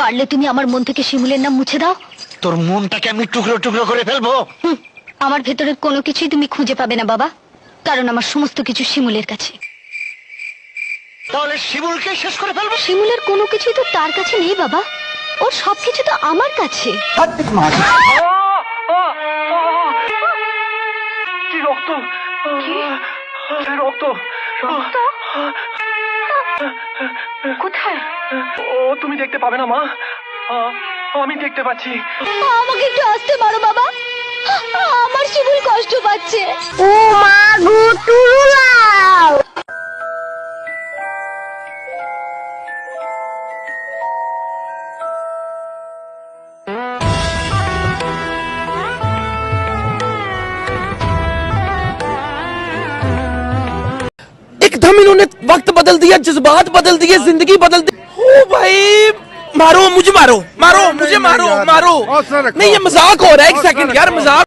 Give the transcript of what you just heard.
পারলে তুমি আমার মন থেকে শিমুলের নাম মুছে দাও। তোর মনটাকে আমি টুকরো টুকরো করে ফেলবো। আমার ভেতরের কোনো কিছুই তুমি খুঁজে পাবে না বাবা, কারণ আমার সমস্ত কিছু শিমুলের কাছে। তাহলে শিমুলকে শেষ করে ফেলবো। শিমুলের কোনো কিছুই তো তার কাছে নেই বাবা, ওর সবকিছু তো আমার কাছে। কি রক্ত, রক্ত, কোথায়? ও তুমি দেখতে পাবে না মা, আমি দেখতে পাচ্ছি। আমাকে একটু আসতে পারো বাবা, আমার শিমুল কষ্ট পাচ্ছে। ও মা গো টুরুলাও। एकदम इन्होंने वक्त बदल दिया, जज्बात बदल दिए, जिंदगी बदल दी। ओ भाई मारो मुझे, मारो मारो मुझे, मारो मारो। नहीं ये मजाक हो रहा है, एक सेकंड यार, मजाक